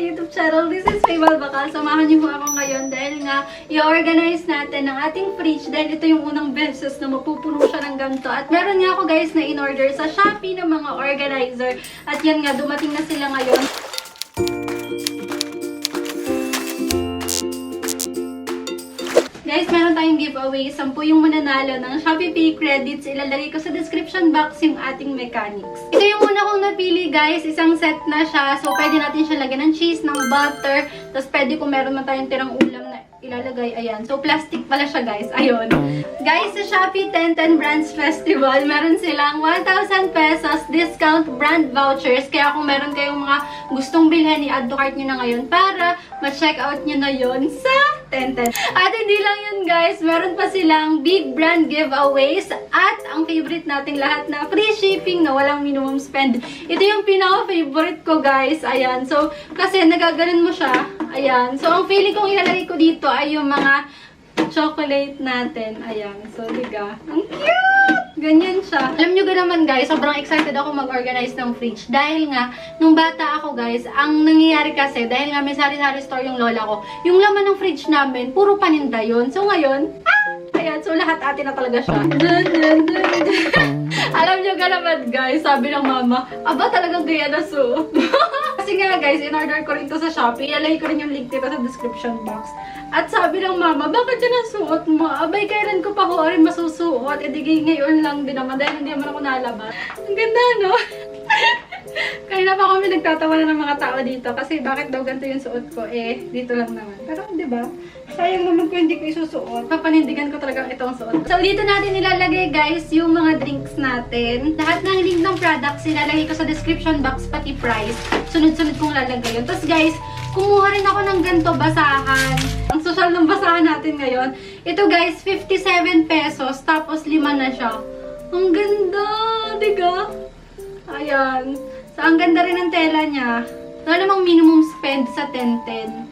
YouTube channel. This is Faye Bakal. Samahan niyo po ako ngayon dahil nga i-organize natin ang ating fridge dahil ito yung unang beses na mapupuno siya ng ganito. At meron nga ako guys na in-order sa Shopee ng mga organizer. At yan nga, dumating na sila ngayon. Guys, meron tayong giveaway. 10 yung mananalo ng ShopeePay credits. Ilalagay ko sa description box yung ating mechanics. Ito yung una kong napili, guys. Isang set na siya. So, pwede natin siya lagyan ng cheese, ng butter. Tapos, pwede kung meron man tayong tirang ulam na ilalagay. Ayan. So, plastic pala siya, guys. Ayun. Guys, sa Shopee 10 Brands Festival, meron silang 1,000 pesos discount brand vouchers. Kaya kung meron kayong mga gustong bilhin, i-add to cart nyo na ngayon para ma-check out nyo na yon sa 10. At hindi lang yun, guys. Meron pa silang big brand giveaways at ang favorite nating lahat na free shipping na walang minimum spend. Ito yung pinaka-favorite ko, guys. Ayan. So, kasi nagaganon mo siya. Ayan. So, ang feeling kong ilalagay ko dito ay yung mga chocolate natin. Ayan. So, diga. Ang cute! Ganyan siya. Alam nyo naman, guys, sobrang excited ako mag-organize ng fridge. Dahil nga, nung bata ako, guys, ang nangyayari kasi, dahil nga may sari-sari store yung lola ko, yung laman ng fridge namin, puro paninda yun. So, ngayon, ayan. So, lahat atin na talaga siya. Alam nyo naman, guys, sabi ng mama, aba, talagang gaya na suot. Kasi nga, guys, in-order ko rin to sa Shopee. Ilalagay ko rin yung link dito sa description box. At sabi ng mama, bakit yan ang suot mo? Abay, kailan ko pa ko rin masusuot? E di ngayon lang din naman dahil hindi naman ako nalabas. Ang ganda, no? Kanina pa kami nagtatawa na ng mga tao dito kasi bakit daw ganito yung suot ko? Eh, dito lang naman. Pero, di ba? Sayang naman ko hindi ko isusuot. Papanindigan ko talaga itong suot. So, dito natin nilalagay, guys, yung mga drinks natin. Lahat ng link ng products, nilalagay ko sa description box, pati price. Sunod-sunod kong lalagay yun. Tapos, guys, kumuha rin ako ng ganito basahan. Ang social ng basahan natin ngayon. Ito, guys, 57 pesos. Tapos, 5 na siya. Ang ganda! Diga? Ayan. So, ang ganda rin ng tela niya. Wala namang minimum spend sa 10-10.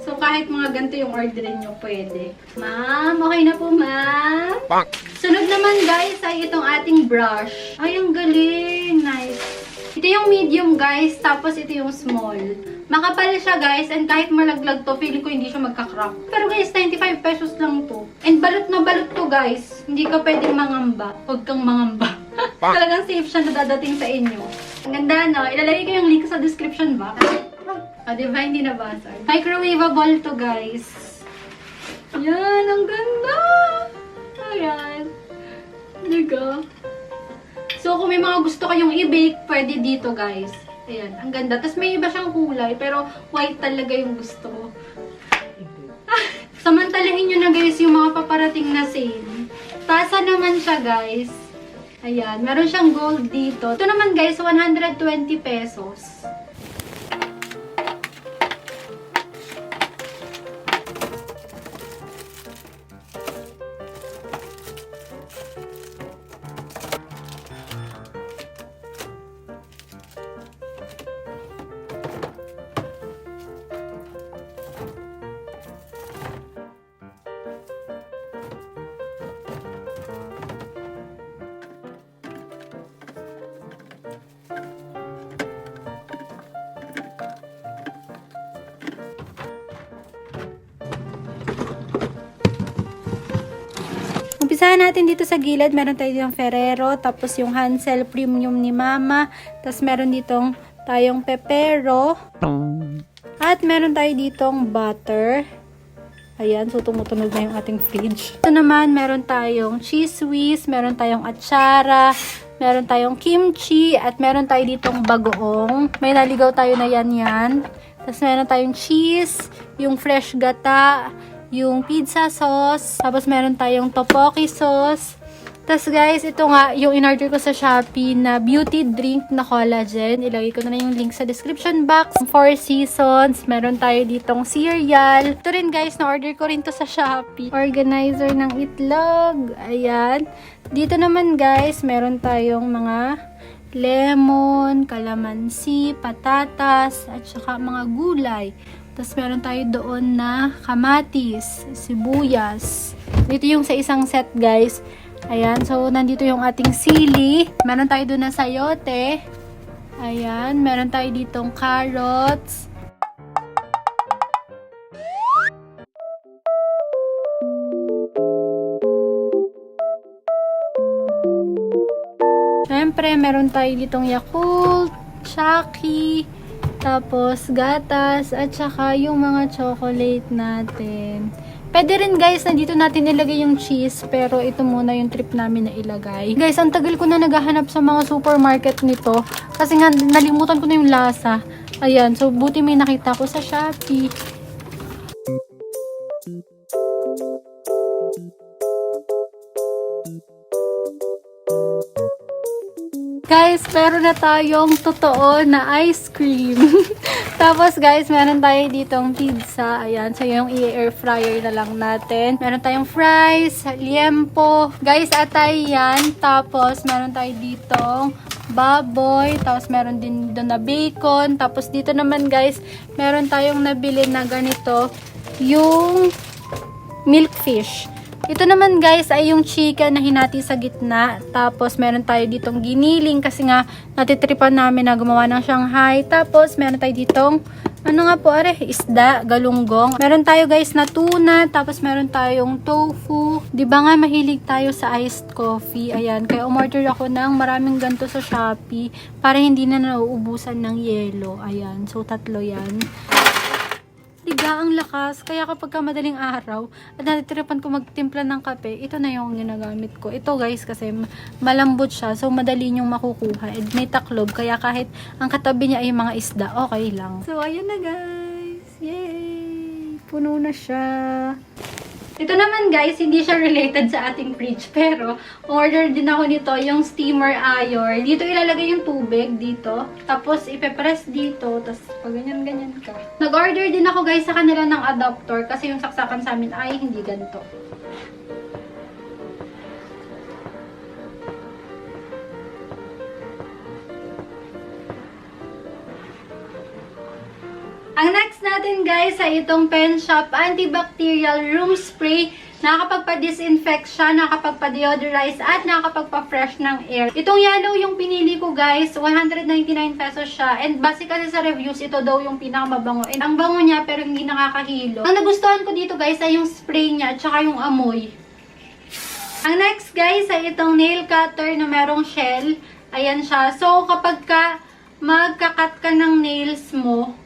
So, kahit mga ganito yung orderin nyo, pwede. Ma'am, okay na po, ma'am. Sunod naman, guys, ay itong ating brush. Ay, ang galing. Nice. Ito yung medium, guys. Tapos, ito yung small. Makapal siya, guys. And kahit malaglag to, feeling ko hindi siya magka-crack. Pero, guys, 95 pesos lang to. And balot na balot to, guys. Hindi ka pwedeng mangamba. Huwag kang mangamba. Talagang safe siya na dadating sa inyo. Ang ganda, no? Ilalagay ko yung link sa description box. Diba? Hindi nabasag. Microwavable to, guys. Yan, ang ganda! Ayan. Diga. So, kung may mga gusto kayong i-bake, pwede dito, guys. Ayan, ang ganda. Tapos may iba siyang kulay, pero white talaga yung gusto ko. Samantalahin nyo na, guys, yung mga paparating na sale. Tasa naman siya, guys. Ayan, meron siyang gold dito. Ito naman, guys, 120 pesos. Umpisahan natin dito sa gilid. Meron tayo ditong Ferrero, tapos yung Hansel Premium ni Mama, tapos meron ditong tayong Pepero, at meron tayo ditong butter. Ayan, so tumutunog na yung ating fridge. Ito naman, meron tayong cheese whiz, meron tayong atsara, meron tayong kimchi, at meron tayo ditong bagoong. May naligaw tayo na yan. Tapos meron tayong cheese, yung fresh gata, yung pizza sauce, tapos meron tayong tteokbokki sauce. Tapos guys, ito nga, yung in-order ko sa Shopee na beauty drink na collagen. Ilagay ko na yung link sa description box. 4 seasons, meron tayo ditong cereal. Ito rin guys, na-order ko rin to sa Shopee. Organizer ng itlog. Ayan. Dito naman guys, meron tayong mga lemon, kalamansi, patatas, at saka mga gulay. Tapos meron tayo doon na kamatis, sibuyas. Dito yung sa isang set, guys. Ayan, so nandito yung ating sili. Meron tayo doon na sayote. Ayan, meron tayo ditong carrots. meron tayo ditong Yakult, Chucky, tapos gatas, at saka yung mga chocolate natin. Pwede rin guys, na dito natin ilagay yung cheese, pero ito muna yung trip namin na ilagay. Guys, ang tagal ko na naghahanap sa mga supermarket nito, kasi nga nalimutan ko na yung lasa. Ayan, so buti may nakita ko sa Shopee. Guys, meron na tayong totoo na ice cream. Tapos guys, meron tayo ditong pizza. Ayan, so yung i-air fryer na lang natin. Meron tayong fries, liempo. Guys, atay yan. Tapos meron tayo ditong baboy. Tapos meron din doon na bacon. Tapos dito naman guys, meron tayong nabili na ganito. Yung milk fish. Ito naman guys ay yung chicken na hinati sa gitna. Tapos meron tayo ditong giniling kasi nga natitripan namin na gumawa ng Shanghai. Tapos meron tayo ditong isda, galunggong. Meron tayo guys na tuna. Tapos meron tayong tofu. Diba nga mahilig tayo sa iced coffee. Ayan, kaya umorder ako ng maraming ganito sa Shopee para hindi na nauubusan ng yelo. Ayan, so 3 yan. Diga ang lakas. Kaya kapag madaling araw at natitiripan ko magtimpla ng kape, ito na yung ginagamit ko. Ito guys kasi malambot siya. So madali nyong makukuha. And may taklob. Kaya kahit ang katabi niya ay mga isda, okay lang. So ayun na guys. Yay! Puno na siya. Ito naman guys, hindi siya related sa ating fridge. Pero, order din ako nito, yung steamer iron. Dito ilalagay yung tubig, dito. Tapos, ipepress dito. Tapos, pag ganyan-ganyan ka. Nag-order din ako guys sa kanila ng adapter. Kasi yung saksakan sa amin ay hindi ganito. Ang next natin guys ay itong Pen Shop Antibacterial Room Spray. Nakakapagpa-disinfect siya, nakakapagpa-deodorize at nakakapagpa-fresh ng air. Itong yellow yung pinili ko guys, 199 pesos siya. And base kasi sa reviews, ito daw yung pinakamabango. And ang bango niya pero hindi nakakahilo. Ang nagustuhan ko dito guys ay yung spray niya at saka yung amoy. Ang next guys ay itong nail cutter na merong shell. Ayan siya. So kapag magkakat ka ng nails mo,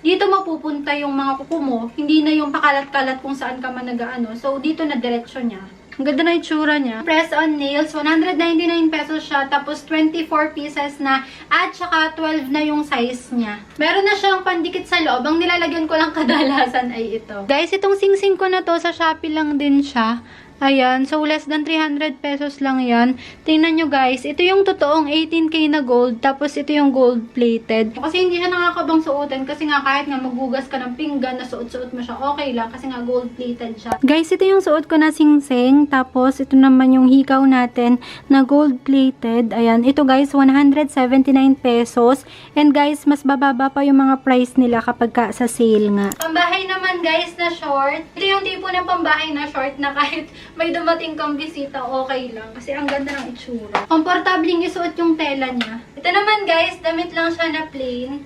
dito mapupunta yung mga kuko mo. Hindi na yung pakalat-kalat kung saan ka man nag-ano. So, dito na diretsyo niya. Ang ganda na itsura niya. Press on nails. 199 pesos siya. Tapos, 24 pieces na. At saka, 12 na yung size niya. Meron na siyang pandikit sa loob. Ang nilalagyan ko lang kadalasan ay ito. Guys, itong sing-sing ko na to, sa Shopee lang din siya. Ayan, so less than 300 pesos lang yan. Tingnan nyo guys, ito yung totoong 18K na gold, tapos ito yung gold plated. Kasi hindi siya nakakabang suotin, kasi nga kahit nga maghugas ka ng pinggan, na suot-suot mo siya, okay lang, kasi nga gold plated siya. Guys, ito yung suot ko na sing-sing, tapos ito naman yung hikaw natin na gold plated. Ayan, ito guys, 179 pesos. And guys, mas bababa pa yung mga price nila kapag sa sale nga. Pambahay naman guys na short. Ito yung tipo ng pambahay na short na kahit may dumating kang bisita, okay lang. Kasi ang ganda ng itsura. Komportabling isuot yung tela niya. Ito naman guys, damit lang siya na plain.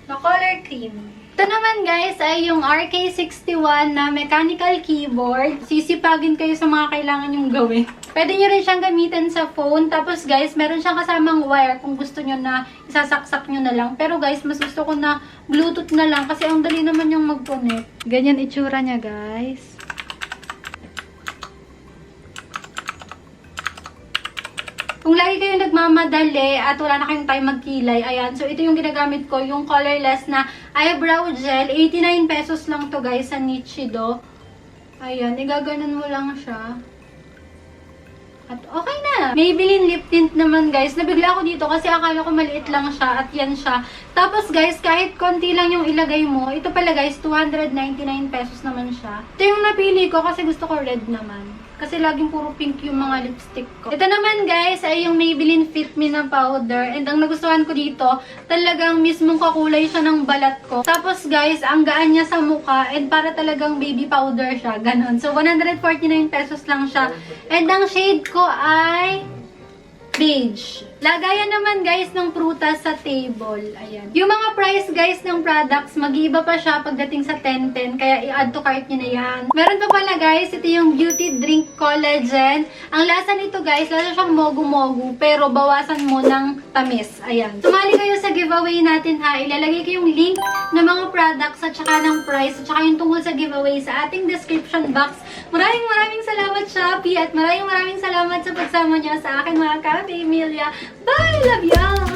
Na color cream. Ito naman guys ay yung RK61 na mechanical keyboard. Sisipagin kayo sa mga kailangan yung gawin. Pwede nyo rin siyang gamitin sa phone. Tapos guys, meron siyang kasamang wire kung gusto nyo na isasaksak nyo na lang. Pero guys, mas gusto ko na Bluetooth na lang kasi ang dali naman yung mag-connect. Ganyan itsura niya guys. Kung lagi kayo nagmamadali at wala na kayong time magkilay, ayan. So, ito yung ginagamit ko, yung colorless na eyebrow gel. 89 pesos lang to guys sa Nichido. Ayan, igaganon mo lang siya. At okay na. Maybelline lip tint naman guys. Nabigla ako dito kasi akala ko maliit lang siya at yan siya. Tapos guys, kahit konti lang yung ilagay mo, ito pala guys, 299 pesos naman siya. Ito yung napili ko kasi gusto ko red naman. Kasi laging puro pink yung mga lipstick ko. Ito naman guys ay yung Maybelline Fit Me na powder. And ang nagustuhan ko dito, talagang mismong kakulay siya ng balat ko. Tapos guys, ang gaan niya sa mukha. And para talagang baby powder siya. Ganon. So 149 pesos lang siya. And ang shade ko ay beige. Lagayan naman guys ng prutas sa table. Ayan. Yung mga price guys ng products, mag-iiba pa siya pagdating sa 10-10. Kaya i-add to cart nyo na yan. Meron pa pala guys, ito yung Beauty Drink Collagen. Ang lasa nito guys, lasa siyang mogu-mogu. Pero bawasan mo ng tamis. Ayan. Sumali kayo sa giveaway natin ha. Ilalagay ko yung link ng mga products at saka ng price at saka yung tungkol sa giveaway sa ating description box. Maraming salamat Shopee at maraming salamat sa pagsama niyo sa akin mga ka-Pamilya. Bye! Love you!